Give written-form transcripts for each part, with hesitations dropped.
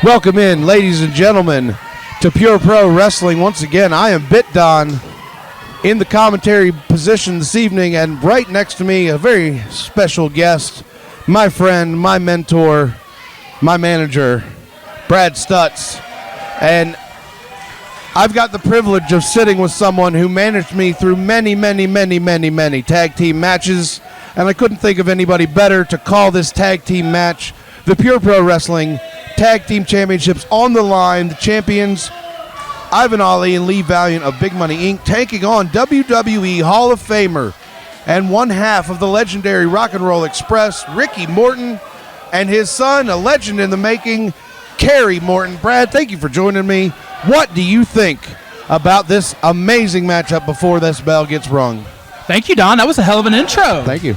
Welcome in, ladies and gentlemen, to Pure Pro Wrestling. Once again, I am Bit Don in the commentary position this evening, and right next to me, a very special guest, my friend, my mentor, my manager, Brad Stutz. And I've got the privilege of sitting with someone who managed me through many tag team matches, and I couldn't think of anybody better to call this tag team match the Pure Pro Wrestling Tag Team Championships on the line. The champions, Ivan Ali and Lee Valiant of Big Money Inc., taking on WWE Hall of Famer and one half of the legendary Rock and Roll Express, Ricky Morton, and his son, a legend in the making, Kerry Morton. Brad, thank you for joining me. What do you think about this amazing matchup before this bell gets rung? Thank you, Don. That was a hell of an intro. Thank you.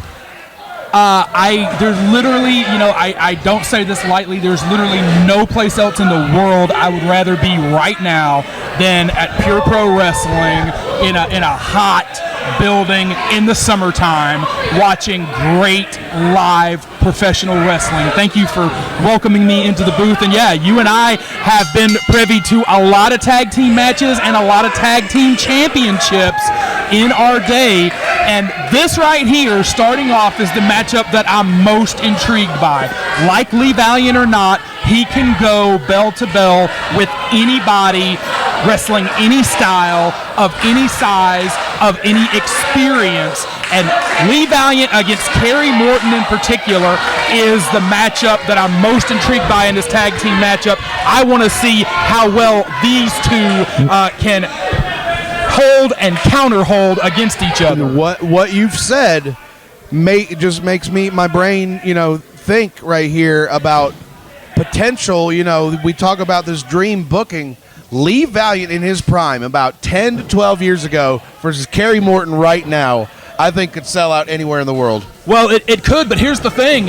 There's literally, I don't say this lightly, there's literally no place else in the world I would rather be right now than at Pure Pro Wrestling in a hot building in the summertime watching great live professional wrestling. Thank you for welcoming me into the booth. And yeah, you and I have been privy to a lot of tag team matches and a lot of tag team championships in our day. And this right here, starting off, is the matchup that I'm most intrigued by. Like Lee Valiant or not, he can go bell to bell with anybody, wrestling any style, of any size, of any experience. And Lee Valiant against Kerry Morton in particular is the matchup that I'm most intrigued by in this tag team matchup. I want to see how well these two can hold and counter hold against each other. What you've said just makes my brain, think right here about potential. We talk about this dream booking. Lee Valiant in his prime about 10 to 12 years ago versus Kerry Morton right now, I think could sell out anywhere in the world. Well, it could, but here's the thing.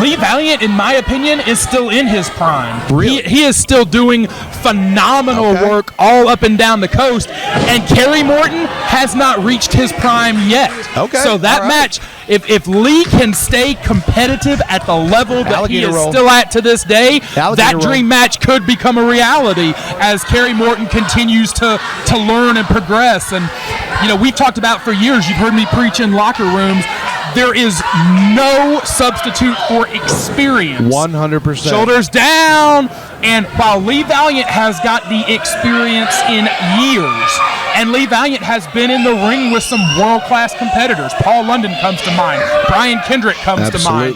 Lee Valiant, in my opinion, is still in his prime. Really? He is still doing phenomenal work all up and down the coast, and Kerry Morton has not reached his prime yet. Okay. So that match, if Lee can stay competitive at the level that he is still at to this day, that dream match could become a reality as Kerry Morton continues to learn and progress. And, we've talked about for years, you've heard me preach in locker rooms, there is no substitute for experience. 100%. Shoulders down. And while Lee Valiant has got the experience in years, and Lee Valiant has been in the ring with some world-class competitors. Paul London comes to mind. Brian Kendrick comes to mind.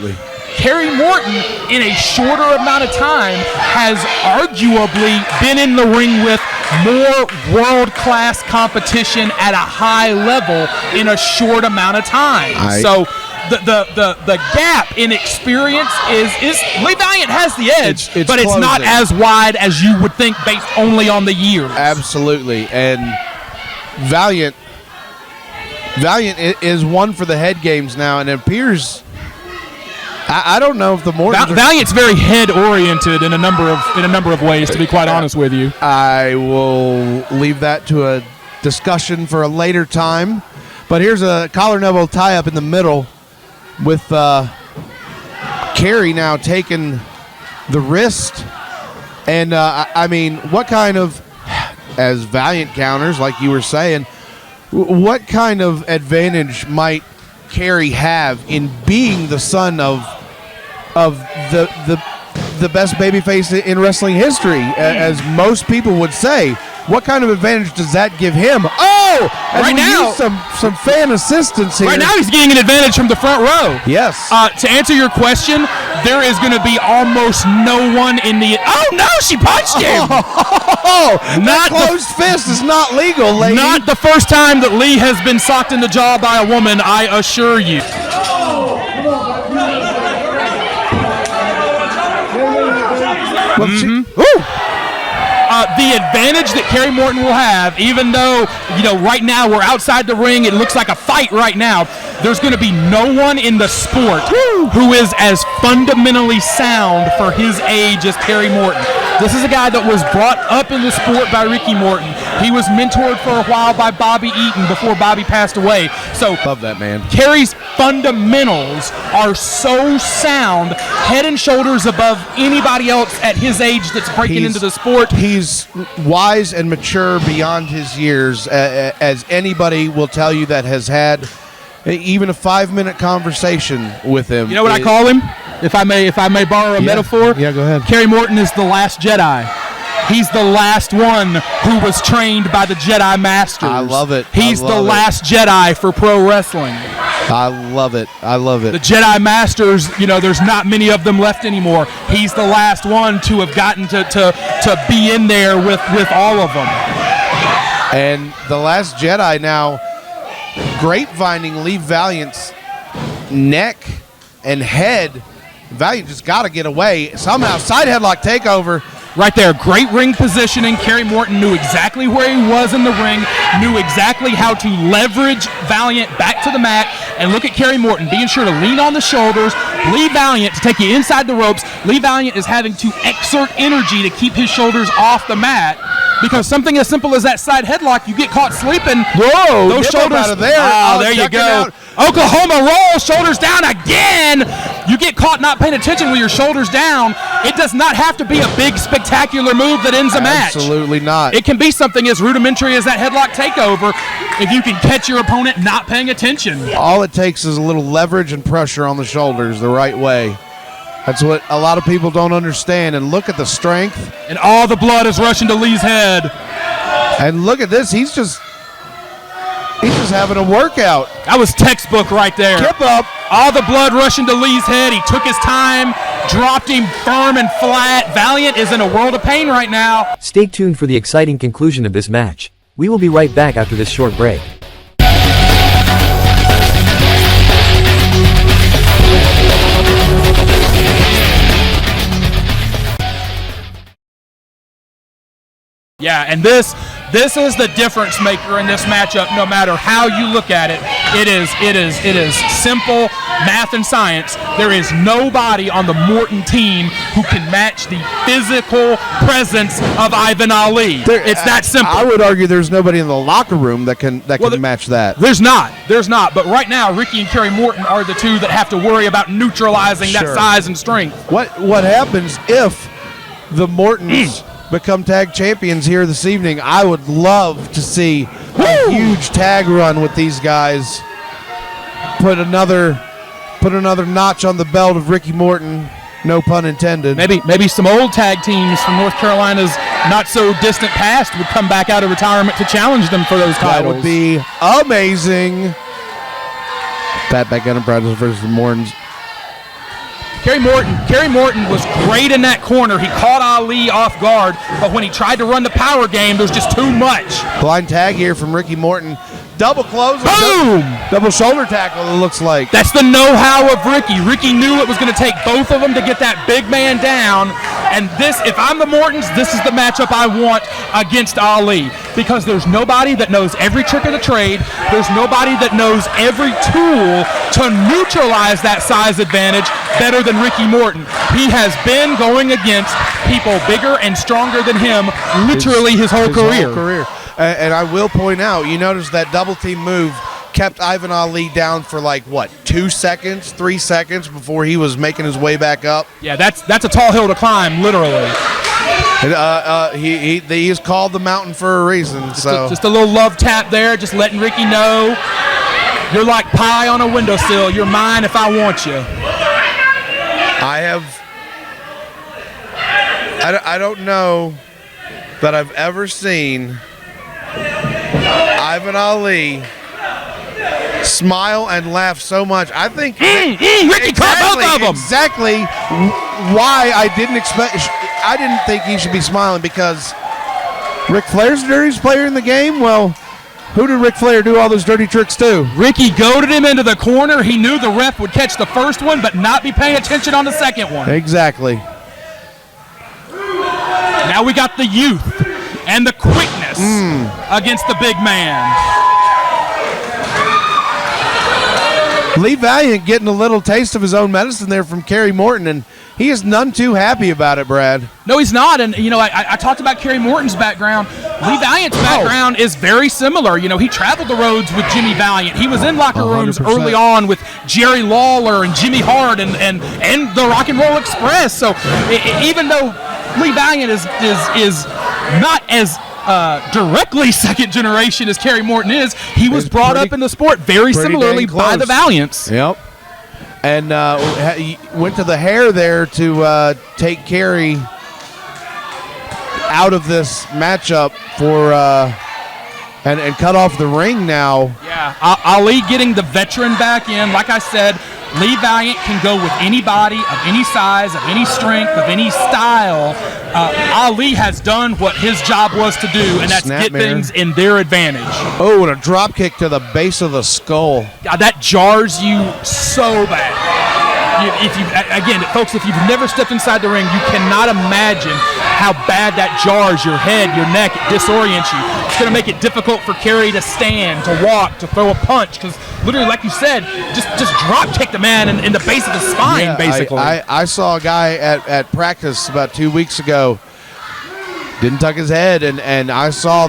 Kerry Morton, in a shorter amount of time, has arguably been in the ring with more world-class competition at a high level in a short amount of time. So the gap in experience is Lee Valiant has the edge, but it's not as wide as you would think based only on the years. Absolutely. And Valiant is one for the head games now, and it appears I don't know if the Mortons Valiant's very head oriented in a number of ways, to be quite honest with you. I will leave that to a discussion for a later time. But here's a collar and elbow tie up in the middle with Kerry now taking the wrist. And what kind of, as Valiant counters, like you were saying, what kind of advantage might Kerry have in being the son of the best babyface in wrestling history, as most people would say? What kind of advantage does that give him? Oh, and right now some fan assistance here. Right now he's getting an advantage from the front row. Yes. To answer your question, there is going to be almost no one in the. Oh no, she punched him. Not closed fist is not legal, lady. Not the first time that Lee has been socked in the jaw by a woman, I assure you. The advantage that Kerry Morton will have, even though, right now we're outside the ring, it looks like a fight right now, there's going to be no one in the sport who is as fundamentally sound for his age as Kerry Morton. This is a guy that was brought up in the sport by Ricky Morton. He was mentored for a while by Bobby Eaton before Bobby passed away. So love that man. Kerry's fundamentals are so sound, head and shoulders above anybody else at his age that's breaking into the sport. He's wise and mature beyond his years, as anybody will tell you that has had even a 5-minute conversation with him. You know what I call him? If I may borrow a metaphor? Yeah, go ahead. Kerry Morton is the last Jedi. He's the last one who was trained by the Jedi Masters. I love it. He's the last Jedi for pro wrestling. I love it. I love it. The Jedi Masters, there's not many of them left anymore. He's the last one to have gotten to be in there with all of them. And the last Jedi now, grapevining Lee Valiant's neck and head. Valiant just got to get away. Somehow, side headlock takeover. Right there, great ring positioning. Kerry Morton knew exactly where he was in the ring, knew exactly how to leverage Valiant back to the mat. And look at Kerry Morton being sure to lean on the shoulders. Lee Valiant to take you inside the ropes. Lee Valiant is having to exert energy to keep his shoulders off the mat. Because something as simple as that side headlock, you get caught sleeping. Whoa! Those shoulders out of there. Oh, there you go. Out. Oklahoma roll, shoulders down again. You get caught not paying attention with your shoulders down. It does not have to be a big, spectacular move that ends a match. Absolutely not. It can be something as rudimentary as that headlock takeover if you can catch your opponent not paying attention. All it takes is a little leverage and pressure on the shoulders the right way. That's what a lot of people don't understand. And look at the strength. And all the blood is rushing to Lee's head. And look at this. He's just having a workout. That was textbook right there. Kip up. All the blood rushing to Lee's head. He took his time, dropped him firm and flat. Valiant is in a world of pain right now. Stay tuned for the exciting conclusion of this match. We will be right back after this short break. Yeah, and this is the difference maker in this matchup. No matter how you look at it, it is simple math and science. There is nobody on the Morton team who can match the physical presence of Ivan Ali. It's that simple. I would argue there's nobody in the locker room that can match that. There's not. But right now, Ricky and Kerry Morton are the two that have to worry about neutralizing that size and strength. What happens if the Mortons become tag champions here this evening? I would love to see a huge tag run with these guys. Put another notch on the belt of Ricky Morton. No pun intended. Maybe some old tag teams from North Carolina's not so distant past would come back out of retirement to challenge them for those titles. That would be amazing. Fatback Enterprises versus the Mortons. Kerry Morton was great in that corner. He caught Ali off guard, but when he tried to run the power game, there was just too much. Blind tag here from Ricky Morton. Double close. Boom! Double shoulder tackle, it looks like. That's the know-how of Ricky. Ricky knew it was going to take both of them to get that big man down. And this, if I'm the Mortons, this is the matchup I want against Ali. Because there's nobody that knows every trick of the trade. There's nobody that knows every tool to neutralize that size advantage better than Ricky Morton. He has been going against people bigger and stronger than him literally his whole career. And I will point out, you notice that double team move kept Ivan Ali down for 2 seconds, 3 seconds before he was making his way back up. Yeah, that's a tall hill to climb, literally. He is called the mountain for a reason. Just a little love tap there, just letting Ricky know you're like pie on a windowsill. You're mine if I want you. I don't know that I've ever seen Ivan Ali smile and laugh so much. I think Ricky caught both of them. Exactly why I didn't think he should be smiling, because Ric Flair's the dirtiest player in the game. Well, who did Ric Flair do all those dirty tricks to? Ricky goaded him into the corner. He knew the ref would catch the first one but not be paying attention on the second one. Exactly. Now we got the youth and the quickness against the big man. Lee Valiant getting a little taste of his own medicine there from Kerry Morton, and he is none too happy about it, Brad. No, he's not. And, I talked about Kerry Morton's background. Lee Valiant's background is very similar. He traveled the roads with Jimmy Valiant. He was in locker rooms 100%. early on with Jerry Lawler and Jimmy Hart and the Rock and Roll Express. So even though Lee Valiant is not as directly second generation as Kerry Morton is, he was brought up in the sport very similarly by the Valiants. Yep. And he went to the hair there to take Kerry out of this matchup for and cut off the ring now. Yeah, Ali getting the veteran back in. Like I said, Lee Valiant can go with anybody of any size, of any strength, of any style. Ali has done what his job was to do, and that's get things in their advantage. Oh, and a drop kick to the base of the skull. God, that jars you so bad. Folks, if you've never stepped inside the ring, you cannot imagine how bad that jars your head, your neck, it disorients you. It's going to make it difficult for Kerry to stand, to walk, to throw a punch, because literally, like you said, just drop kick the man in the base of the spine, basically. I saw a guy at practice about 2 weeks ago, didn't tuck his head, and I saw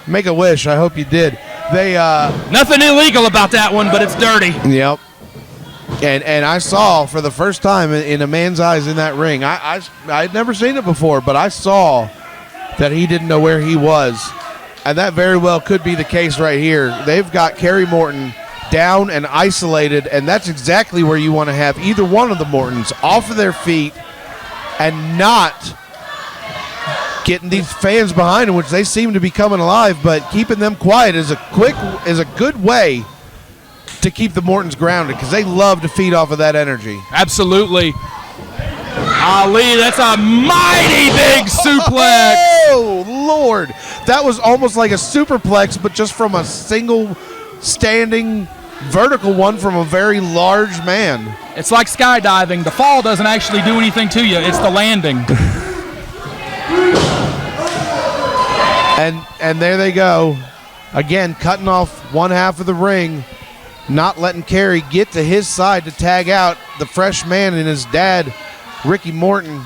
make a wish. I hope you did. Nothing illegal about that one, but it's dirty. Yep. And I saw for the first time in a man's eyes in that ring, I'd never seen it before, but I saw that he didn't know where he was. And that very well could be the case right here. They've got Kerry Morton down and isolated, and that's exactly where you want to have either one of the Mortons off of their feet and not getting these fans behind them, which they seem to be coming alive, but keeping them quiet is a good way to keep the Mortons grounded, because they love to feed off of that energy. Absolutely. Ali, that's a mighty big suplex. Oh, Lord. That was almost like a superplex, but just from a single standing vertical one from a very large man. It's like skydiving. The fall doesn't actually do anything to you. It's the landing. And there they go. Again, cutting off one half of the ring, not letting Kerry get to his side to tag out the fresh man and his dad, Ricky Morton.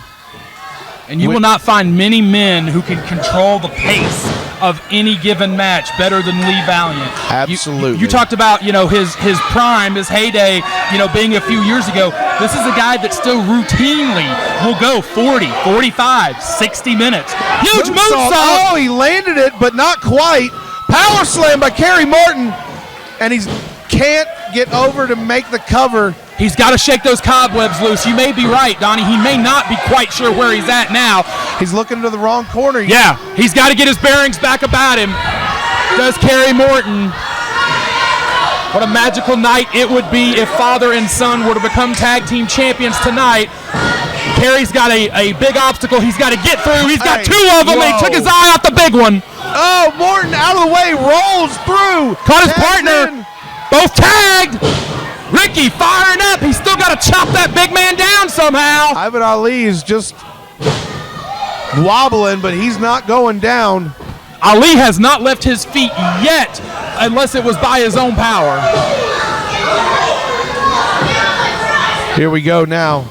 And you will not find many men who can control the pace of any given match better than Lee Valiant. Absolutely. You talked about, his prime, his heyday, being a few years ago. This is a guy that still routinely will go 40, 45, 60 minutes. Huge moonsault. Oh, he landed it, but not quite. Power slam by Kerry Morton, and he can't get over to make the cover. He's got to shake those cobwebs loose. You may be right, Donnie. He may not be quite sure where he's at now. He's looking to the wrong corner. Yeah, he's got to get his bearings back about him. Does Kerry Morton. What a magical night it would be if father and son were to become tag team champions tonight. Kerry's got a big obstacle he's got to get through. He's got two of them, and he took his eye off the big one. Oh, Morton out of the way, rolls through. Caught his partner. Both tagged. Ricky firing up. He's still got to chop that big man down somehow. Ivan Ali is just wobbling, but he's not going down. Ali has not left his feet yet, unless it was by his own power. Here we go now.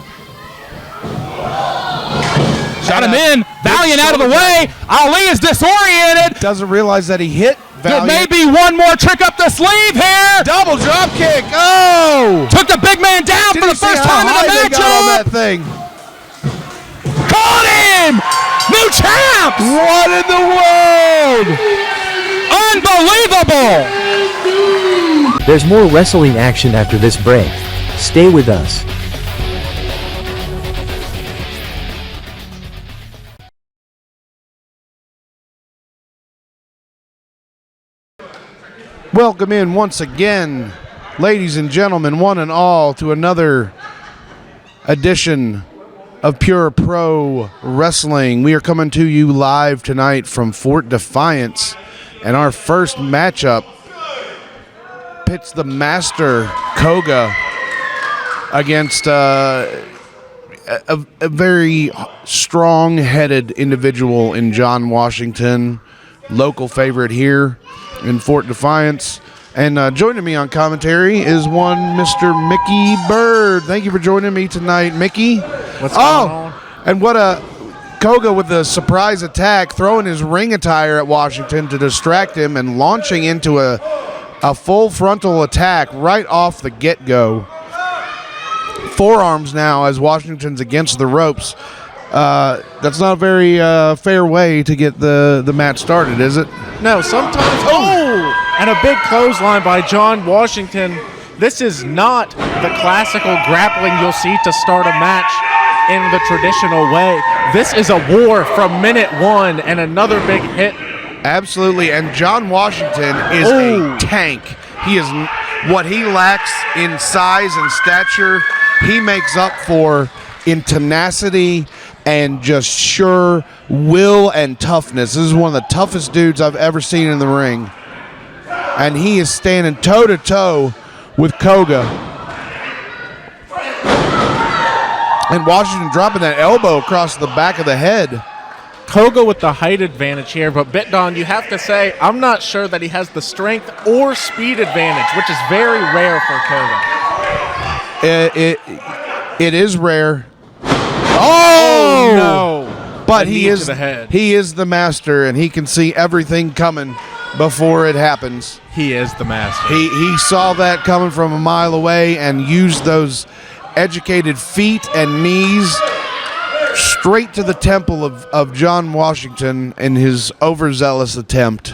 Shot him in. Valiant out of the way. Ali is disoriented. Doesn't realize that he hit Valiant. Maybe one more trick up the sleeve here. Double drop kick. Oh! Took the big man down for the first time in the matchup. On that thing. Caught him. New champs. What in the world? Unbelievable. There's more wrestling action after this break. Stay with us. Welcome in once again, ladies and gentlemen, one and all, to another edition of Pure Pro Wrestling. We are coming to you live tonight from Fort Defiance, and our first matchup pits the Master Koga against a very strong-headed individual in John Washington, local favorite here in Fort Defiance, And joining me on commentary is one Mr. Mickey Bird. Thank you for joining me tonight, Mickey. What's going on? And what a Koga with the surprise attack, throwing his ring attire at Washington to distract him and launching into a full frontal attack right off the get-go. Forearms now as Washington's against the ropes. That's not a very fair way to get the match started, is it? No, sometimes. Oh! And a big clothesline by John Washington. This is not the classical grappling you'll see to start a match in the traditional way. This is a war from minute one, and another big hit. Absolutely, and John Washington is a tank. He is what he lacks in size and stature, he makes up for in tenacity and just sure will and toughness. This is one of the toughest dudes I've ever seen in the ring. And he is standing toe-to-toe with Koga. And Washington dropping that elbow across the back of the head. Koga with the height advantage here, but Bitdon, you have to say, I'm not sure that he has the strength or speed advantage, which is very rare for Koga. It is rare. Oh no! But he is the master, and he can see everything coming before it happens. He is the master. He saw that coming from a mile away and used those educated feet and knees straight to the temple of John Washington in his overzealous attempt.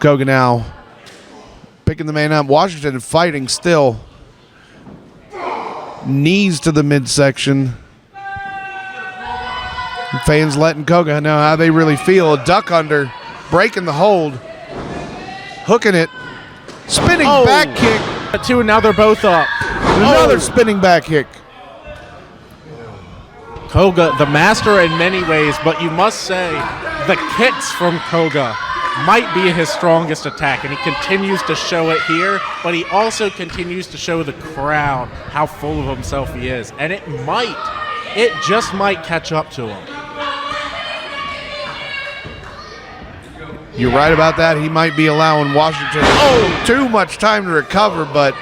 Koga now picking the man up. Washington fighting still. Knees to the midsection. Fans letting Koga know how they really feel. A duck under, breaking the hold, hooking it, spinning back kick. Two, and now they're both up. Another spinning back kick. Koga, the master in many ways, but you must say the kicks from Koga might be his strongest attack, and he continues to show it here, but he also continues to show the crowd how full of himself he is, and it just might catch up to him. You're right about that. He might be allowing Washington too much time to recover, but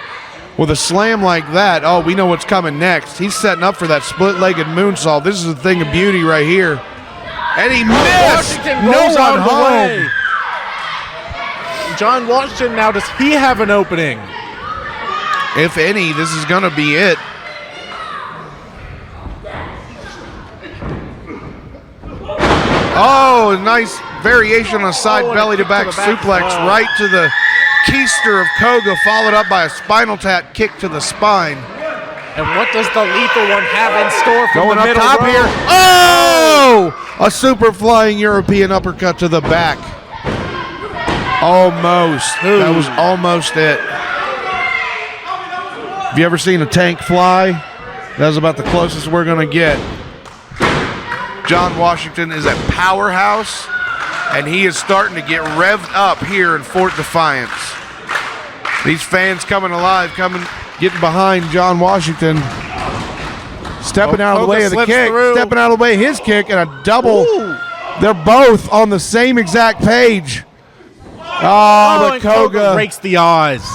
with a slam like that, we know what's coming next. He's setting up for that split-legged moonsault. This is a thing of beauty right here. And he missed! Washington rolls out of the way. John Washington now, does he have an opening? If any, this is going to be it. Oh, nice variation on a side belly-to-back suplex right to the keister of Koga, followed up by a spinal tap kick to the spine. And what does the lethal one have in store from going the middle up top row? here? Oh! A super flying European uppercut to the back. Almost. That was almost it. Have you ever seen a tank fly? That was about the closest we're going to get. John Washington is a powerhouse, and he is starting to get revved up here in Fort Defiance. These fans coming alive, getting behind John Washington. Stepping out of the way of the kick, stepping out of the way of his kick, and a double. Ooh. They're both on the same exact page. But Koga breaks the eyes.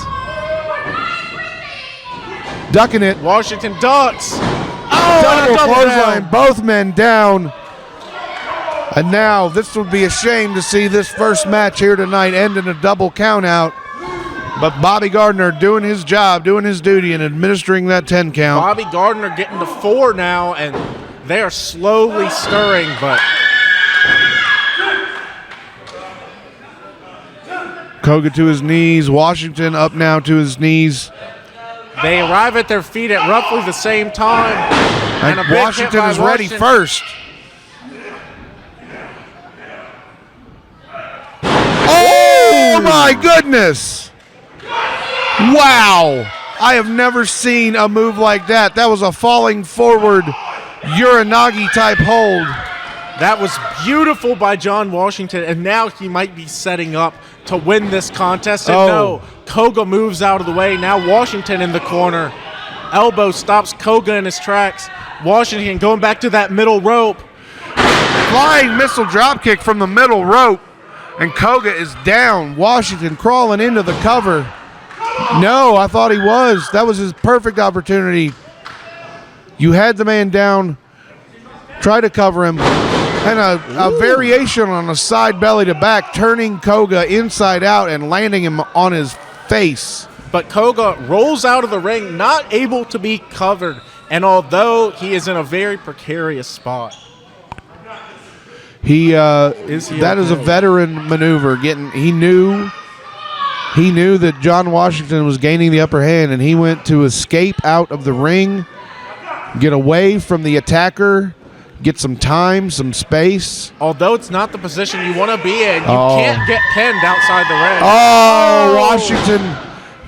Ducking it. Washington ducks. Double clothesline, both men down. And now this would be a shame to see this first match here tonight end in a double count out. But Bobby Gardner doing his job, doing his duty, and administering that 10 count. Bobby Gardner getting to 4 now, and they are slowly stirring, but Koga to his knees. Washington up now to his knees. They arrive at their feet at roughly the same time. And Washington is ready first. Oh my goodness! Wow! I have never seen a move like that. That was a falling forward Uranagi type hold. That was beautiful by John Washington, and now he might be setting up to win this contest. And no, Koga moves out of the way. Now Washington in the corner. Elbow stops Koga in his tracks. Washington going back to that middle rope. Flying missile dropkick from the middle rope. And Koga is down. Washington crawling into the cover. No, I thought he was. That was his perfect opportunity. You had the man down. Try to cover him. And a variation on a side belly to back, turning Koga inside out and landing him on his face. But Koga rolls out of the ring, not able to be covered. And although he is in a very precarious spot, that is a veteran maneuver. He knew that John Washington was gaining the upper hand, and he went to escape out of the ring, get away from the attacker, get some time, some space. Although it's not the position you want to be in, you can't get pinned outside the ring. Oh, Washington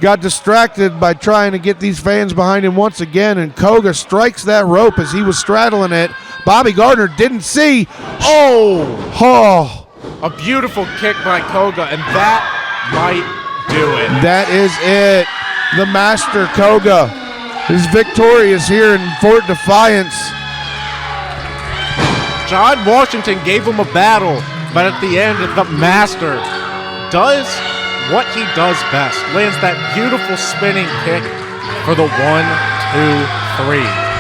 got distracted by trying to get these fans behind him once again, and Koga strikes that rope as he was straddling it. Bobby Gardner didn't see. Oh. A beautiful kick by Koga, and that might do it. That is it. The master Koga is victorious here in Fort Defiance. John Washington gave him a battle, but at the end, the master does what he does best. Lands that beautiful spinning kick for the 1, 2, 3.